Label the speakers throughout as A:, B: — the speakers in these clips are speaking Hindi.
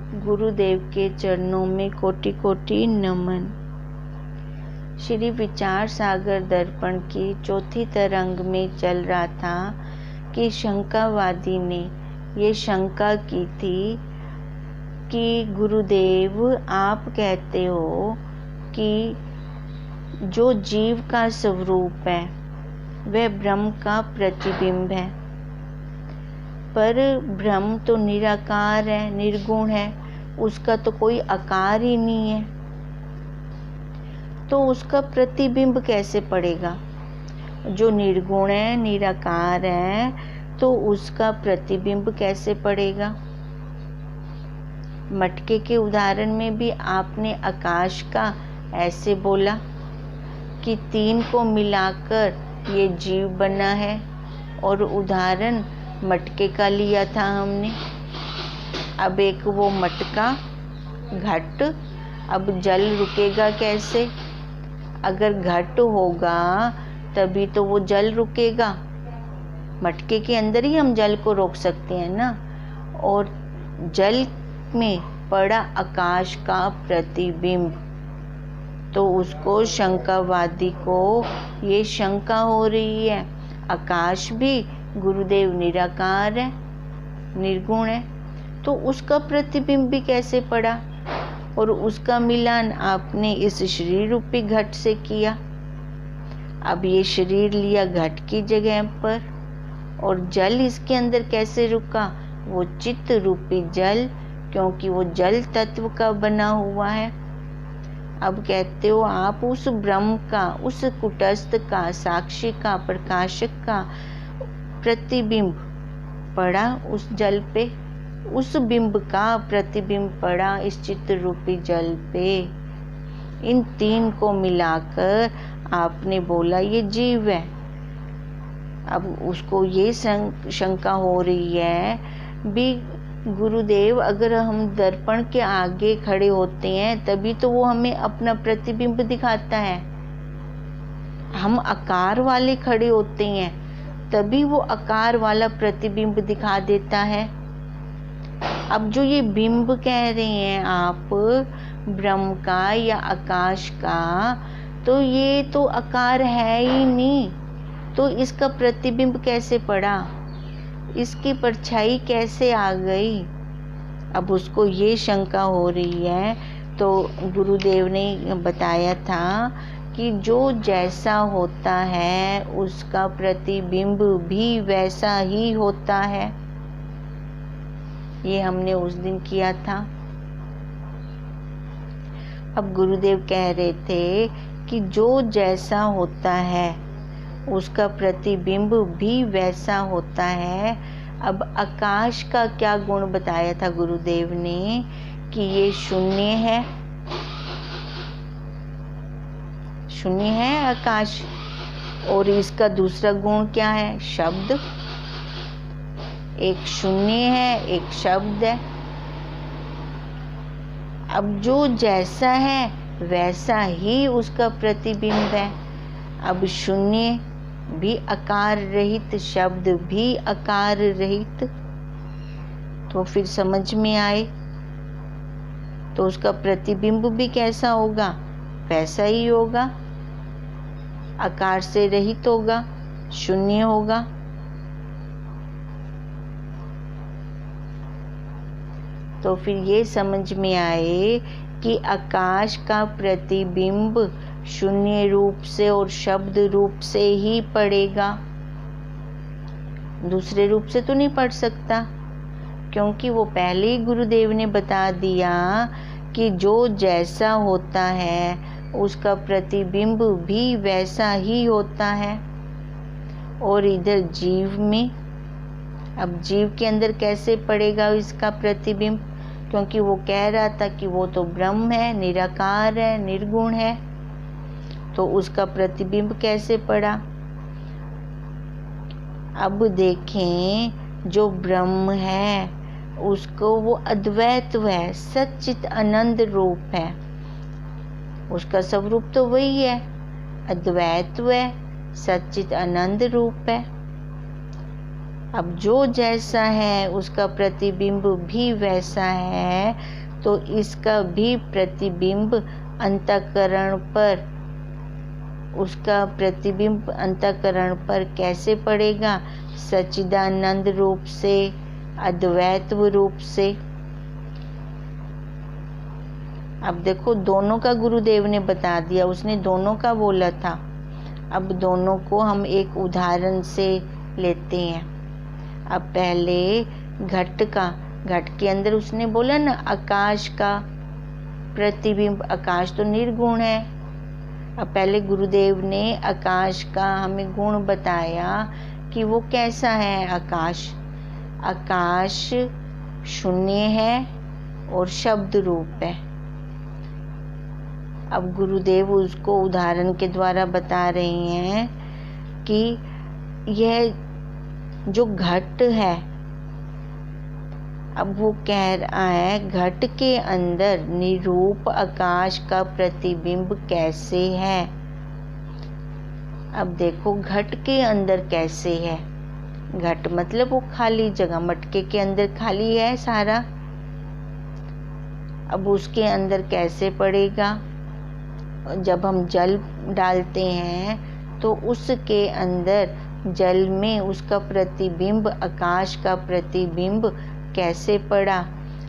A: स्वरूप गुरुदेव के चरणों में कोटि कोटि नमन। श्री विचार सागर दर्पण की चौथी तरंग में चल रहा था कि शंकावादी ने ये शंका की थी कि गुरुदेव आप कहते हो कि जो जीव का स्वरूप है वह ब्रह्म का प्रतिबिंब है, पर ब्रह्म तो निराकार है, निर्गुण है, उसका तो कोई आकार ही नहीं है, तो उसका प्रतिबिंब कैसे पड़ेगा? जो निर्गुण है, निराकार है, तो उसका प्रतिबिंब कैसे पड़ेगा? मटके के उदाहरण में भी आपने आकाश का ऐसे बोला कि तीन को मिलाकर ये जीव बना है, और उदाहरण मटके का लिया था हमने। अब एक वो मटका घट, अब जल रुकेगा कैसे? अगर घट होगा तभी तो वो जल रुकेगा। मटके के अंदर ही हम जल को रोक सकते हैं ना। और जल में पड़ा आकाश का प्रतिबिंब, तो उसको शंकावादी को ये शंका हो रही है, आकाश भी गुरुदेव निराकार है, निर्गुण है, तो उसका प्रतिबिंब भी कैसे पड़ा? और उसका मिलान आपने इस शरीर रूपी घट से किया। अब ये शरीर लिया घट की जगह पर, और जल इसके अंदर कैसे रुका? वो चित्त रूपी जल, क्योंकि वो जल तत्व का बना हुआ है। अब कहते हो आप उस ब्रह्म का, उस कुटस्थ का, साक्षी का, प्रकाशक का प्रतिबिंब पड़ा उस जल पे, उस बिंब का प्रतिबिंब पड़ा इस चित्त रूपी जल पे। इन तीन को मिलाकर आपने बोला ये जीव है। अब उसको ये शंका हो रही है भी, गुरुदेव अगर हम दर्पण के आगे खड़े होते हैं तभी तो वो हमें अपना प्रतिबिंब दिखाता है। हम आकार वाले खड़े होते हैं तभी वो आकार वाला प्रतिबिंब दिखा देता है। अब जो ये बिंब कह रहे हैं आप ब्रह्म का या आकाश का, तो ये तो आकार है ही नहीं, तो इसका प्रतिबिंब कैसे पड़ा? इसकी परछाई कैसे आ गई? अब उसको ये शंका हो रही है। तो गुरुदेव ने बताया था कि जो जैसा होता है उसका प्रतिबिंब भी वैसा ही होता है। ये हमने उस दिन किया था। अब गुरुदेव कह रहे थे कि जो जैसा होता है उसका प्रतिबिंब भी वैसा होता है। अब आकाश का क्या गुण बताया था गुरुदेव ने कि ये शून्य है, शून्य है आकाश। और इसका दूसरा गुण क्या है? शब्द। एक शून्य है, एक शब्द है। अब जो जैसा है वैसा ही उसका प्रतिबिंब है। अब शून्य भी आकार रहित, शब्द भी आकार रहित, तो फिर समझ में आए तो उसका प्रतिबिंब भी कैसा होगा? वैसा ही होगा, आकार से रहित होगा, शून्य होगा। तो फिर ये समझ में आए कि आकाश का प्रतिबिंब शून्य रूप से और शब्द रूप से ही पड़ेगा, दूसरे रूप से तो नहीं पढ़ सकता, क्योंकि वो पहले ही गुरुदेव ने बता दिया कि जो जैसा होता है उसका प्रतिबिंब भी वैसा ही होता है। और इधर जीव में, अब जीव के अंदर कैसे पड़ेगा इसका प्रतिबिंब? क्योंकि वो कह रहा था कि वो तो ब्रह्म है, निराकार है, निर्गुण है, तो उसका प्रतिबिंब कैसे पड़ा? अब देखें, जो ब्रह्म है उसको वो अद्वैत है, सच्चित आनंद रूप है, उसका स्वरूप तो वही है, अद्वैत है, सच्चित आनंद रूप है। अब जो जैसा है उसका प्रतिबिंब भी वैसा है, तो इसका भी प्रतिबिंब अंतःकरण पर, उसका प्रतिबिंब अंतःकरण पर कैसे पड़ेगा? सच्चिदानंद रूप से, अद्वैत रूप से। अब देखो, दोनों का गुरुदेव ने बता दिया, उसने दोनों का बोला था। अब दोनों को हम एक उदाहरण से लेते हैं। अब पहले घट का, घट के अंदर उसने बोला ना आकाश का प्रतिबिंब, आकाश तो निर्गुण है। अब पहले गुरुदेव ने आकाश का हमें गुण बताया कि वो कैसा है आकाश। आकाश शून्य है और शब्द रूप है। अब गुरुदेव उसको उदाहरण के द्वारा बता रहे हैं कि यह जो घट है, अब वो कह रहा है घट के अंदर निरूप आकाश का प्रतिबिंब कैसे है। अब देखो घट के अंदर कैसे है। घट मतलब वो खाली जगह, मटके के अंदर खाली है सारा। अब उसके अंदर कैसे पड़ेगा? जब हम जल डालते हैं तो उसके अंदर जल में उसका प्रतिबिंब, आकाश का प्रतिबिंब कैसे पड़ा?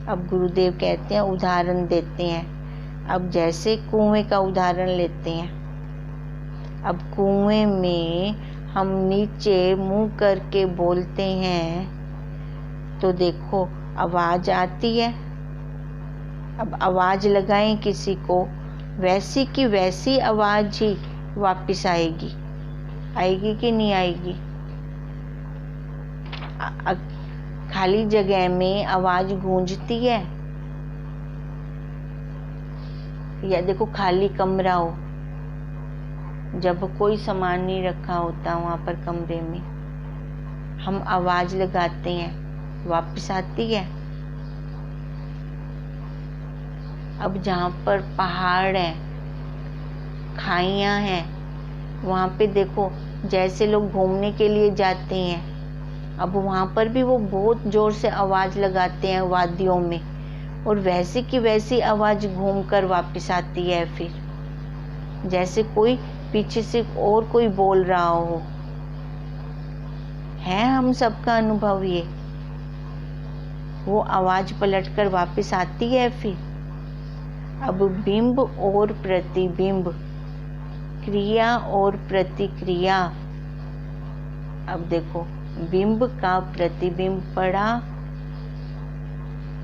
A: अब गुरुदेव कहते हैं, उदाहरण देते हैं। अब जैसे कुएं का उदाहरण लेते हैं। अब कुएं में हम नीचे मुंह करके बोलते हैं तो देखो आवाज आती है। अब आवाज लगाएं किसी को, वैसी की वैसी आवाज ही वापस आएगी। आएगी कि नहीं आएगी? खाली जगह में आवाज गूंजती है, या देखो खाली कमरा हो, जब कोई सामान नहीं रखा होता वहां पर कमरे में, हम आवाज लगाते हैं, वापस आती है। अब जहाँ पर पहाड़ है, खाइयाँ हैं, वहाँ पे देखो जैसे लोग घूमने के लिए जाते हैं, अब वहाँ पर भी वो बहुत ज़ोर से आवाज़ लगाते हैं वादियों में, और वैसी की वैसी आवाज़ घूमकर वापस आती है। फिर जैसे कोई पीछे से और कोई बोल रहा हो। है हम सबका अनुभव ये। वो आवाज़ पलटकर वापस आती है फिर। अब बिंब और प्रतिबिंब, क्रिया और प्रतिक्रिया। अब देखो बिंब का प्रतिबिंब पड़ा,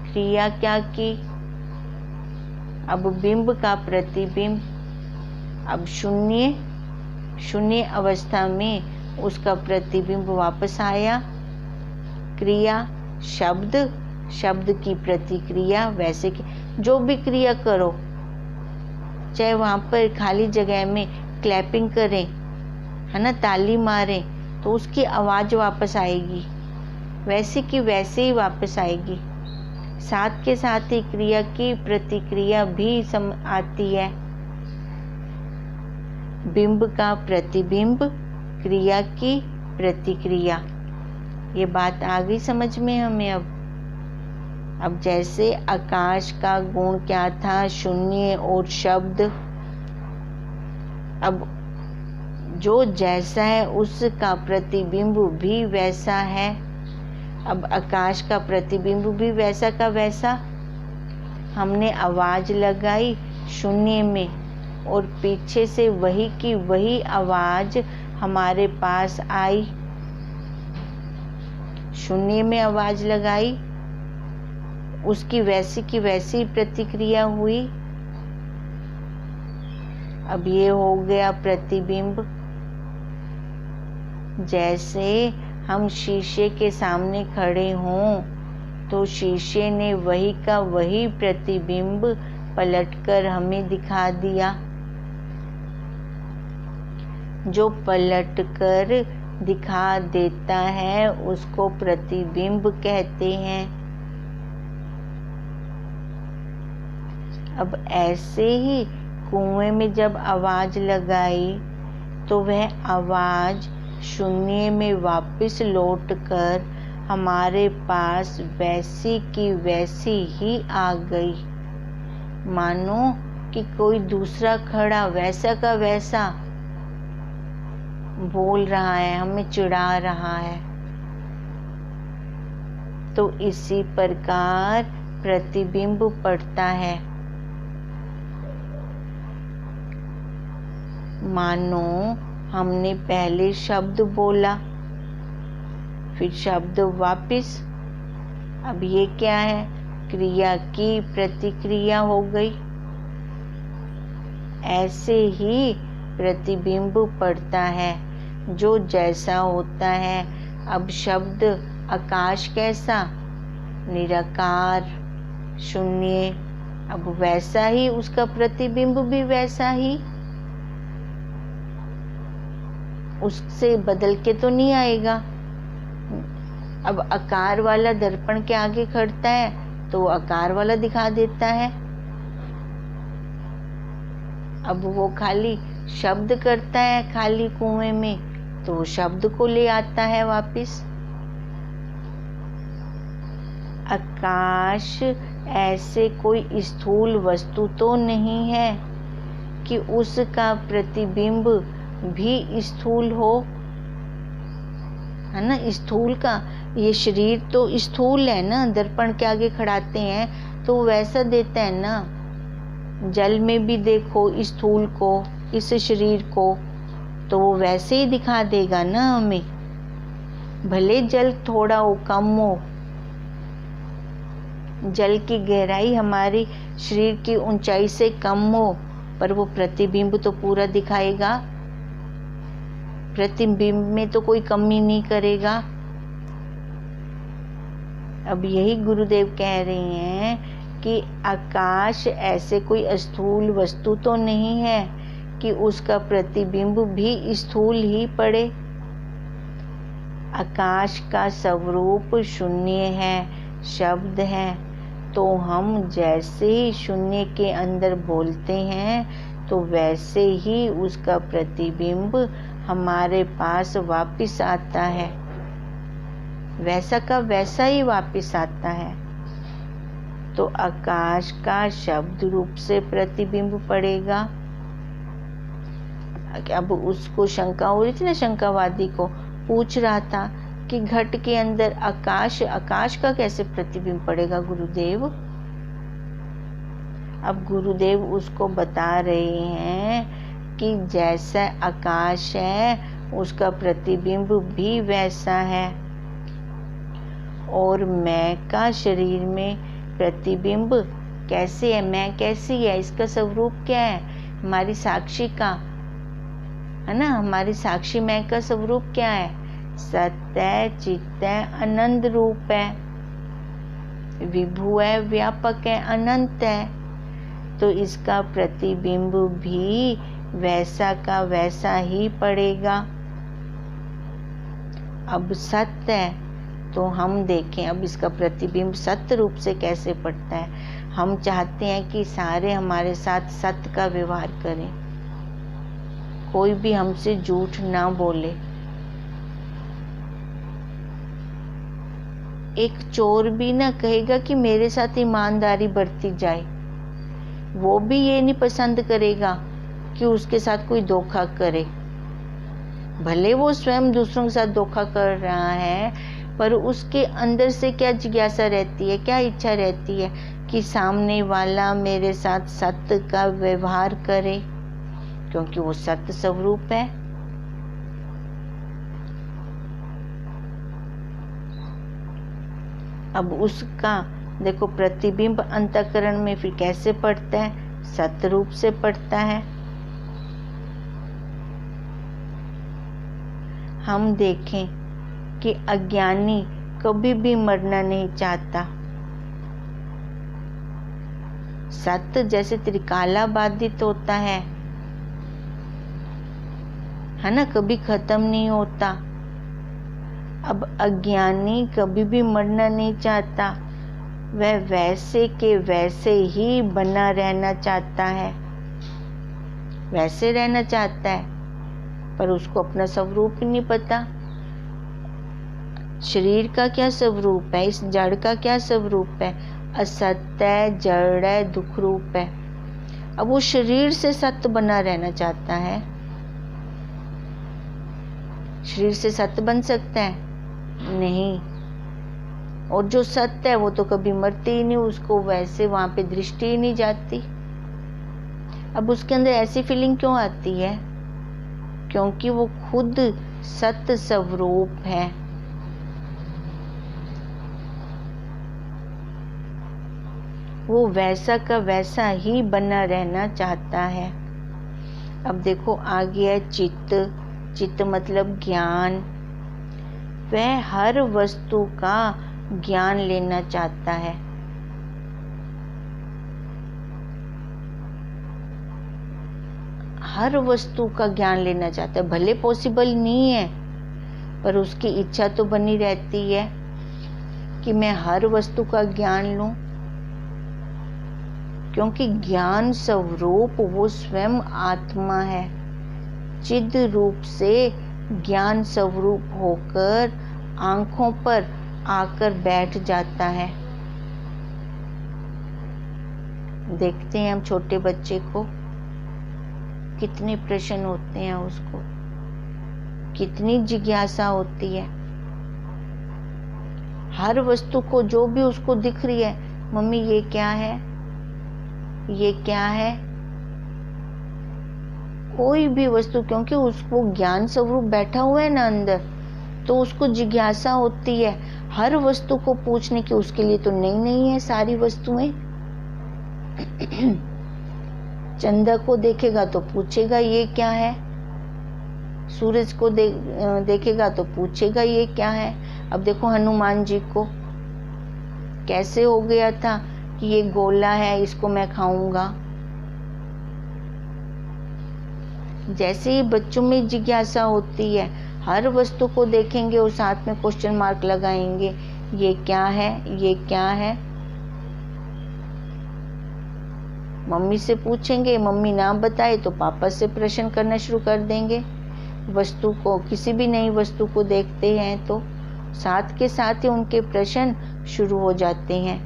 A: क्रिया क्या की? अब बिंब का प्रतिबिंब, अब शून्य अवस्था में उसका प्रतिबिंब वापस आया। क्रिया शब्द की प्रतिक्रिया, वैसे कि जो भी क्रिया करो, चाहे वहाँ पर खाली जगह में क्लैपिंग करें, है ना, ताली मारें, तो उसकी आवाज़ वापस आएगी, वैसे की वैसे ही वापस आएगी। साथ के साथ ही क्रिया की प्रतिक्रिया भी आती है। बिंब का प्रतिबिंब, क्रिया की प्रतिक्रिया। ये बात आ गई समझ में हमें। अब जैसे आकाश का गुण क्या था? शून्य और शब्द। अब जो जैसा है उसका प्रतिबिंब भी वैसा है। अब आकाश का प्रतिबिंब भी वैसा का वैसा। हमने आवाज़ लगाई शून्य में, और पीछे से वही की वही आवाज़ हमारे पास आई। शून्य में आवाज़ लगाई, उसकी वैसी की वैसी प्रतिक्रिया हुई। अब ये हो गया प्रतिबिंब। जैसे हम शीशे के सामने खड़े हों तो शीशे ने वही का वही प्रतिबिंब पलटकर हमें दिखा दिया। जो पलटकर दिखा देता है उसको प्रतिबिंब कहते हैं। अब ऐसे ही कुएं में जब आवाज़ लगाई तो वह आवाज़ शून्य में वापस लौटकर हमारे पास वैसी की वैसी ही आ गई, मानो कि कोई दूसरा खड़ा वैसा का वैसा बोल रहा है, हमें चिढ़ा रहा है। तो इसी प्रकार प्रतिबिंब पड़ता है, मानो हमने पहले शब्द बोला, फिर शब्द वापिस। अब ये क्या है? क्रिया की प्रतिक्रिया हो गई। ऐसे ही प्रतिबिंब पड़ता है, जो जैसा होता है। अब शब्द आकाश कैसा? निराकार, शून्य। अब वैसा ही उसका प्रतिबिंब भी वैसा ही, उससे बदल के तो नहीं आएगा। अब आकार वाला दर्पण के आगे खड़ता है तो आकार वाला दिखा देता है। अब वो खाली शब्द करता है खाली कुएं में, तो शब्द को ले आता है वापिस। आकाश ऐसे कोई स्थूल वस्तु तो नहीं है कि उसका प्रतिबिंब भी स्थूल हो, है ना। स्थूल का ये शरीर तो स्थूल है ना, दर्पण के आगे खड़ाते हैं तो वैसा देता है ना। जल में भी देखो स्थूल को, इस शरीर को, तो वो वैसे ही दिखा देगा ना हमें, भले जल थोड़ा हो, कम हो। जल की गहराई हमारी शरीर की ऊंचाई से कम हो, पर वो प्रतिबिंब तो पूरा दिखाएगा। प्रतिबिंब में तो कोई कमी नहीं करेगा। अब यही गुरुदेव कह रहे हैं कि आकाश ऐसे कोई स्थूल वस्तु तो नहीं है कि उसका प्रतिबिंब भी स्थूल ही पड़े। आकाश का स्वरूप शून्य है, शब्द है। तो हम जैसे ही शून्य के अंदर बोलते हैं तो वैसे ही उसका प्रतिबिंब हमारे पास वापिस आता है, वैसा का वैसा ही वापिस आता है। तो आकाश का शब्द रूप से प्रतिबिंब पड़ेगा। अब उसको शंका हो रही थी ना, शंकावादी को पूछ रहा था कि घट के अंदर आकाश, आकाश का कैसे प्रतिबिंब पड़ेगा गुरुदेव। अब गुरुदेव उसको बता रहे हैं कि जैसा आकाश है उसका प्रतिबिंब भी वैसा है, और मैं का शरीर में प्रतिबिंब कैसे है, मैं कैसी है, इसका स्वरूप क्या है, हमारी साक्षी का, है ना। हमारी साक्षी मैं का स्वरूप क्या है? सत्य है, चित्त है, आनंद रूप है, विभु है, व्यापक है, अनंत है। तो इसका प्रतिबिंब भी वैसा का वैसा ही पड़ेगा। अब सत्य है तो हम देखें अब इसका प्रतिबिंब सत्य रूप से कैसे पड़ता है। हम चाहते हैं कि सारे हमारे साथ सत्य का व्यवहार करें, कोई भी हमसे झूठ ना बोले। एक चोर भी ना कहेगा कि मेरे साथ ईमानदारी बरती जाए, वो भी ये नहीं पसंद करेगा कि उसके साथ कोई धोखा करे। भले वो स्वयं दूसरों के साथ धोखा कर रहा है, पर उसके अंदर से क्या जिज्ञासा रहती है, क्या इच्छा रहती है कि सामने वाला मेरे साथ सत्य का व्यवहार करे, क्योंकि वो सत्य स्वरूप है। अब उसका देखो प्रतिबिंब अंतःकरण में फिर कैसे पड़ता है? सत्य रूप से पड़ता है। हम देखें कि अज्ञानी कभी भी मरना नहीं चाहता। सत्य जैसे त्रिकाला बाधित होता है ना, कभी खत्म नहीं होता। अब अज्ञानी कभी भी मरना नहीं चाहता, वह वैसे के वैसे ही बना रहना चाहता है, वैसे रहना चाहता है। पर उसको अपना स्वरूप ही नहीं पता। शरीर का क्या स्वरूप है, इस जड़ का क्या स्वरूप है, असत्य है, जड़ है, दुख रूप है। अब वो शरीर से सत्य बना रहना चाहता है। शरीर से सत्य बन सकता है? नहीं। और जो सत्य है वो तो कभी मरती ही नहीं, उसको वैसे वहां पे दृष्टि ही नहीं जाती। अब उसके अंदर ऐसी फीलिंग क्यों आती है? क्योंकि वो खुद सत्य स्वरूप है। वो वैसा का वैसा ही बना रहना चाहता है। अब देखो आगे है चित्त। चित्त मतलब ज्ञान। वह हर वस्तु का ज्ञान लेना चाहता है। हर वस्तु का ज्ञान लेना चाहता है। भले पॉसिबल नहीं है, पर उसकी इच्छा तो बनी रहती है कि मैं हर वस्तु का ज्ञान लूं, क्योंकि ज्ञान स्वरूप वो स्वयं आत्मा है। चिद रूप से ज्ञान स्वरूप होकर आंखों पर आकर बैठ जाता है। देखते हैं हम छोटे बच्चे को, कितने प्रश्न होते हैं उसको, कितनी जिज्ञासा होती है। हर वस्तु को जो भी उसको दिख रही है, मम्मी ये क्या है, ये क्या है, कोई भी वस्तु, क्योंकि उसको ज्ञान स्वरूप बैठा हुआ है ना अंदर, तो उसको जिज्ञासा होती है हर वस्तु को पूछने की। उसके लिए तो नई नई है सारी वस्तुएं। चंदा को देखेगा तो पूछेगा ये क्या है, सूरज को देखेगा तो पूछेगा ये क्या है। अब देखो हनुमान जी को कैसे हो गया था कि ये गोला है, इसको मैं खाऊंगा। जैसे ही बच्चों में जिज्ञासा होती है, हर वस्तु को देखेंगे और साथ में क्वेश्चन मार्क लगाएंगे, ये क्या है, ये क्या है। मम्मी से पूछेंगे, मम्मी ना बताए तो पापा से प्रश्न करना शुरू कर देंगे। वस्तु को, किसी भी नई वस्तु को देखते हैं तो साथ के साथ ही उनके प्रश्न शुरू हो जाते हैं।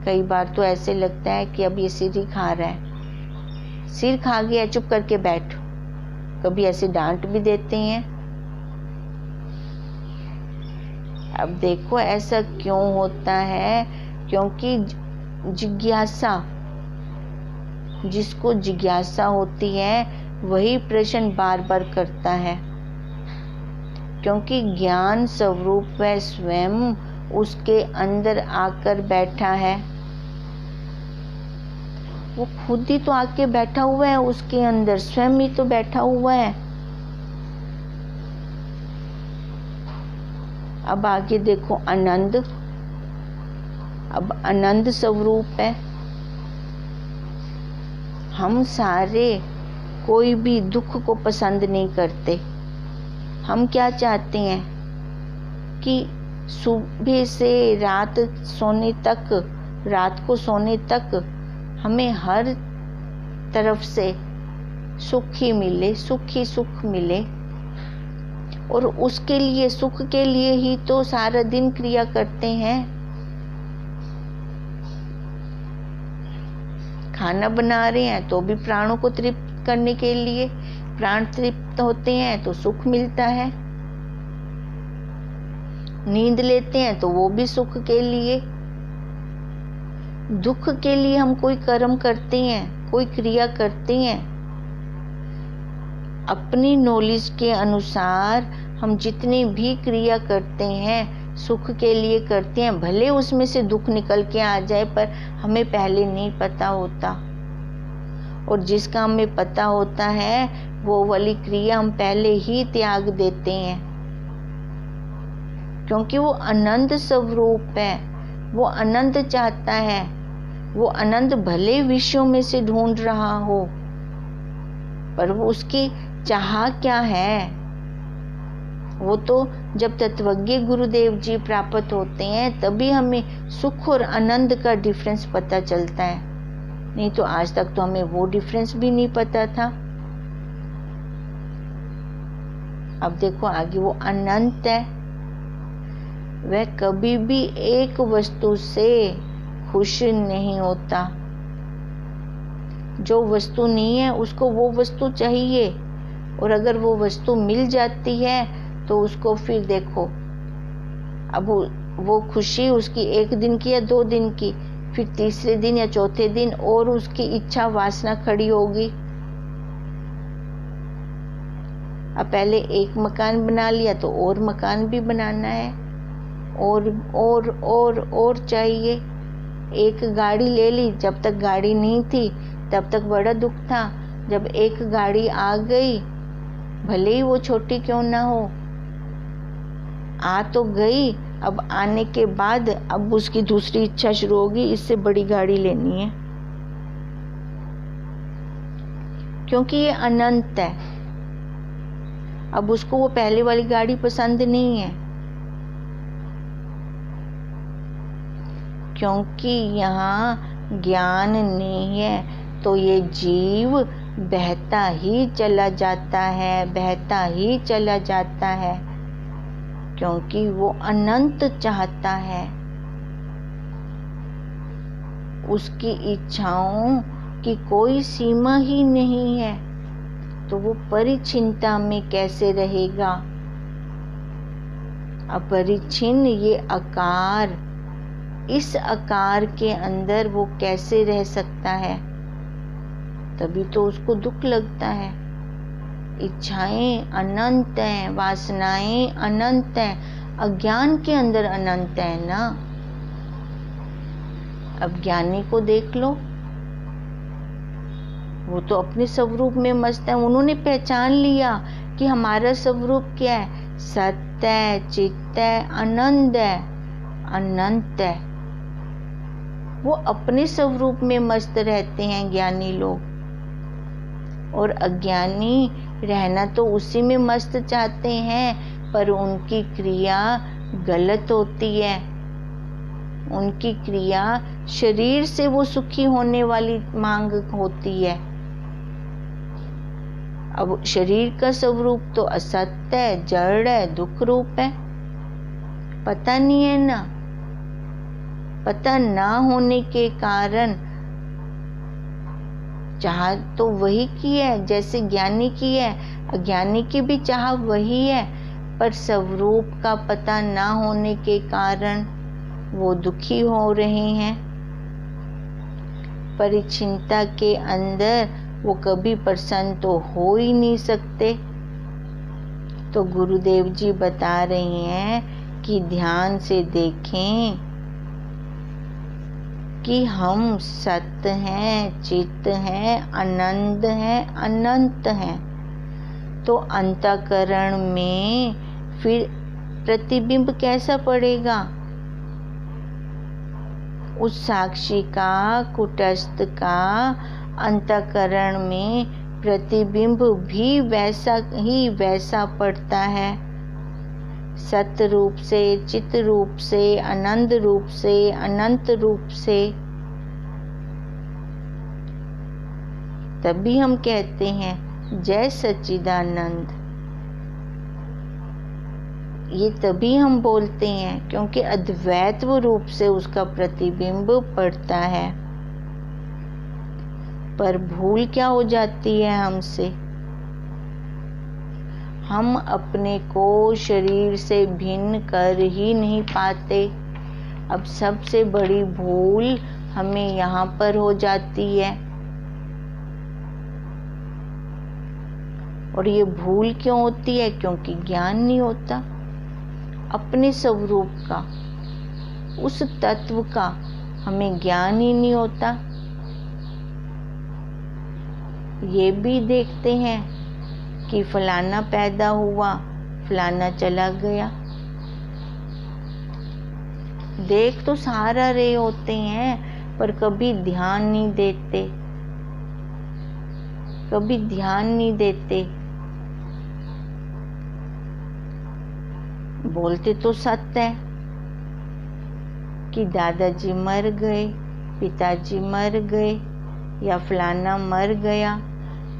A: कई बार तो ऐसे लगता है कि अब ये सिर ही खा रहा है, सिर खा गया, चुप करके बैठ। कभी ऐसे डांट भी देते हैं। अब देखो ऐसा क्यों होता है? क्योंकि जिज्ञासा, जिसको जिज्ञासा होती है वही प्रश्न बार बार करता है, क्योंकि ज्ञान स्वरूप वह स्वयं उसके अंदर आकर बैठा है। वो खुद ही तो आके बैठा हुआ है उसके अंदर, स्वयं ही तो बैठा हुआ है। अब आगे देखो आनंद। अब आनंद स्वरूप है। हम सारे कोई भी दुख को पसंद नहीं करते। हम क्या चाहते हैं कि सुबह से रात सोने तक, रात को सोने तक हमें हर तरफ से सुख ही मिले, सुख ही सुख मिले। और उसके लिए, सुख के लिए ही तो सारा दिन क्रिया करते हैं। खाना बना रहे हैं तो भी प्राणों को तृप्त करने के लिए, प्राण तृप्त होते हैं तो सुख मिलता है। नींद लेते हैं तो वो भी सुख के लिए। दुख के लिए हम कोई कर्म करते हैं, कोई क्रिया करते हैं। अपनी नॉलेज के अनुसार हम जितनी भी क्रिया करते हैं सुख के लिए करते हैं, भले उसमें से दुख निकल के आ जाए, पर हमें पहले नहीं पता होता। और जिसका हमें पता होता है वो वाली क्रिया हम पहले ही त्याग देते हैं, क्योंकि वो आनंद स्वरूप है। वो आनंद चाहता है। वो आनंद भले विषयों में से ढूंढ रहा हो, पर वो उसकी चाह क्या है? वो तो जब तत्वज्ञ गुरुदेव जी प्राप्त होते हैं तभी हमें सुख और आनंद का डिफरेंस पता चलता है। नहीं तो आज तक तो हमें वो डिफरेंस भी नहीं पता था। अब देखो आगे, वो अनंत है, वह कभी भी एक वस्तु से खुश नहीं होता। जो वस्तु नहीं है उसको वो वस्तु चाहिए, और अगर वो वस्तु मिल जाती है तो उसको फिर देखो, अब वो खुशी उसकी 1 दिन की या 2 दिन की, फिर तीसरे दिन या चौथे दिन और उसकी इच्छा वासना खड़ी होगी। अब पहले एक मकान बना लिया तो और मकान भी बनाना है, और चाहिए। एक गाड़ी ले ली, जब तक गाड़ी नहीं थी तब तक बड़ा दुख था। जब एक गाड़ी आ गई, भले ही वो छोटी क्यों ना हो, आ तो गई, अब आने के बाद अब उसकी दूसरी इच्छा शुरू होगी, इससे बड़ी गाड़ी लेनी है, क्योंकि ये अनंत है। अब उसको वो पहले वाली गाड़ी पसंद नहीं है, क्योंकि यहाँ ज्ञान नहीं है। तो ये जीव बहता ही चला जाता है, बहता ही चला जाता है, क्योंकि वो अनंत चाहता है। उसकी इच्छाओं की कोई सीमा ही नहीं है, तो वो परिचिन्नता में कैसे रहेगा। अपरिचिन्न ये आकार, इस आकार के अंदर वो कैसे रह सकता है, तभी तो उसको दुख लगता है। इच्छाएं अनंत हैं, वासनाएं अनंत हैं, अज्ञान के अंदर अनंत है ना। अब ज्ञानी को देख लो, वो तो अपने स्वरूप में मस्त है। उन्होंने पहचान लिया कि हमारा स्वरूप क्या है, सत्य है, चित्त है, आनंद है, अनंत है। वो अपने स्वरूप में मस्त रहते हैं ज्ञानी लोग, और अज्ञानी रहना तो उसी में मस्त चाहते हैं, पर उनकी क्रिया गलत होती है। उनकी क्रिया शरीर से वो सुखी होने वाली मांग होती है। अब शरीर का स्वरूप तो असत्य है, जड़ है, दुख रूप है। पता नहीं है ना, पता ना होने के कारण चाह तो वही की है जैसे ज्ञानी की है, अज्ञानी की भी चाह वही है, पर स्वरूप का पता ना होने के कारण वो दुखी हो रहे हैं। परिचिन्नता के अंदर वो कभी प्रसन्न तो हो ही नहीं सकते। तो गुरुदेव जी बता रहे हैं कि ध्यान से देखें कि हम सत्य हैं, चित्त हैं, आनंद हैं, अनंत हैं। तो अंतःकरण में फिर प्रतिबिंब कैसा पड़ेगा? उस साक्षी का, कुटस्थ का अंतःकरण में प्रतिबिंब भी वैसा ही वैसा पड़ता है। सत्य रूप से, चित्त रूप से, आनंद रूप से, अनंत रूप से। तभी हम कहते हैं जय सच्चिदानंद। ये तभी हम बोलते हैं क्योंकि अद्वैत रूप से उसका प्रतिबिंब पड़ता है। पर भूल क्या हो जाती है हमसे? हम अपने को शरीर से भिन्न कर ही नहीं पाते। अब सबसे बड़ी भूल हमें यहाँ पर हो जाती है। और ये भूल क्यों होती है? क्योंकि ज्ञान नहीं होता अपने स्वरूप का, उस तत्व का हमें ज्ञान ही नहीं होता। ये भी देखते हैं कि फलाना पैदा हुआ, फलाना चला गया। देख तो सारा रहे होते हैं, पर कभी ध्यान नहीं देते, कभी ध्यान नहीं देते। बोलते तो सत्य है कि दादाजी मर गए, पिताजी मर गए, या फलाना मर गया।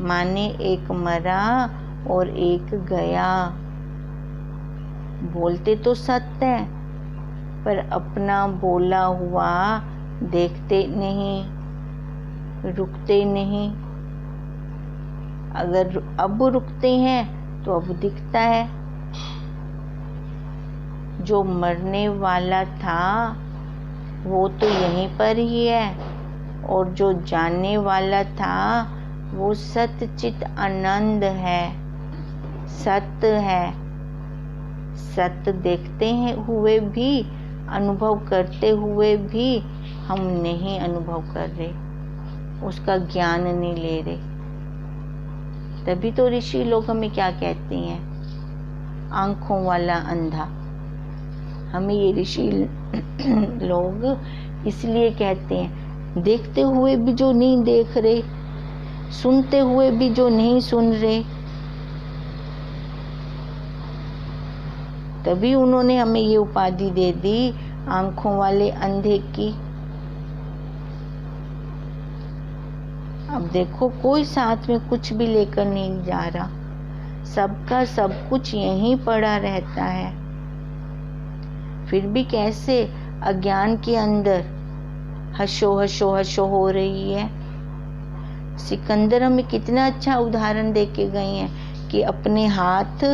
A: माने एक मरा और एक गया, बोलते तो सत्य है, पर अपना बोला हुआ देखते नहीं, रुकते नहीं। अगर अब रुकते हैं तो अब दिखता है। जो मरने वाला था वो तो यहीं पर ही है, और जो जानने वाला था वो सत्य चित आनंद है, सत्य है। सत्य देखते हैं हुए भी, अनुभव करते हुए भी हम नहीं अनुभव कर रहे, उसका ज्ञान नहीं ले रहे। तभी तो ऋषि लोग हमें क्या कहते हैं, आंखों वाला अंधा। हमें ये ऋषि लोग इसलिए कहते हैं, देखते हुए भी जो नहीं देख रहे, सुनते हुए भी जो नहीं सुन रहे। तभी उन्होंने हमें ये उपाधि दे दी, आंखों वाले अंधे की। अब देखो, कोई साथ में कुछ भी लेकर नहीं जा रहा, सबका सब कुछ यहीं पड़ा रहता है। फिर भी कैसे अज्ञान के अंदर हशो हशो हशो हो रही है। सिकंदर हमें कितना अच्छा उदाहरण दे के गए हैं कि अपने हाथ,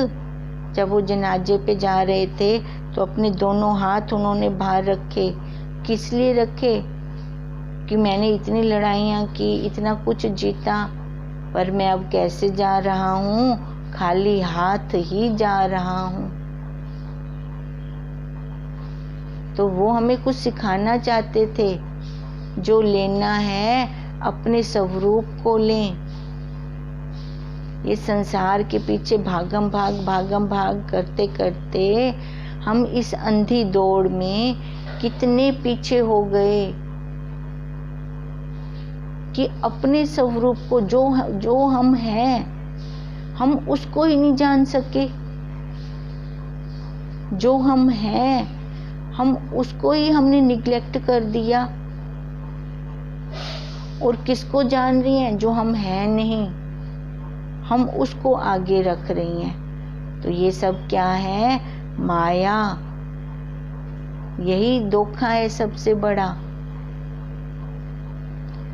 A: जब वो जनाजे पे जा रहे थे तो अपने दोनों हाथ उन्होंने बाहर रखे। किस लिए रखे? कि मैंने इतनी लड़ाइयाँ की, इतना कुछ जीता, पर मैं अब कैसे जा रहा हूँ, खाली हाथ ही जा रहा हूँ। तो वो हमें कुछ सिखाना चाहते थे, जो लेना है अपने स्वरूप को लें। ये संसार के पीछे भागम भाग करते करते हम इस अंधी दौड़ में कितने पीछे हो गए कि अपने स्वरूप को, जो हम हैं, हम उसको ही नहीं जान सके। जो हम हैं, हम उसको ही हमने निग्लेक्ट कर दिया। और किसको जान रही हैं? जो हम हैं नहीं, हम उसको आगे रख रही हैं। तो ये सब क्या है? माया। यही धोखा है सबसे बड़ा।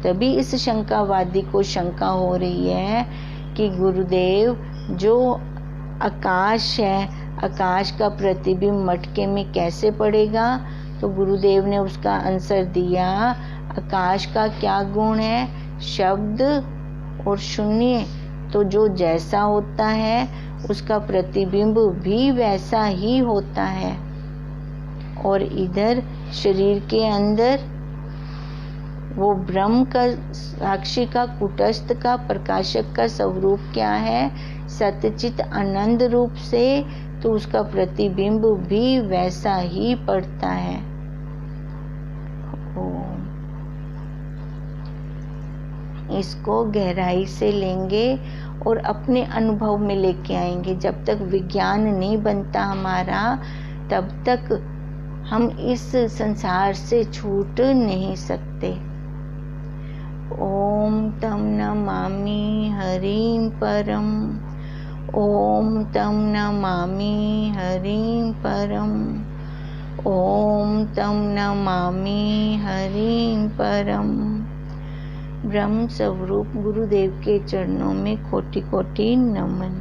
A: तभी इस शंकावादी को शंका हो रही है कि गुरुदेव, जो आकाश है, आकाश का प्रतिबिंब मटके में कैसे पड़ेगा? तो गुरुदेव ने उसका आंसर दिया, आकाश का क्या गुण है? शब्द और शून्य। तो जो जैसा होता है उसका प्रतिबिंब भी वैसा ही होता है। और इधर शरीर के अंदर वो ब्रह्म का, साक्षी का, कुटस्थ का, प्रकाशक का स्वरूप क्या है? सत्यचित आनंद रूप से। तो उसका प्रतिबिंब भी वैसा ही पड़ता है। इसको गहराई से लेंगे और अपने अनुभव में लेके आएंगे। जब तक विज्ञान नहीं बनता हमारा, तब तक हम इस संसार से छूट नहीं सकते। ओम तम नमामि हरिं परम, ओम तम नमामि हरिं परम, ओम तम नमामि हरिं परम। ब्रह्म स्वरूप गुरुदेव के चरणों में कोटि कोटि नमन।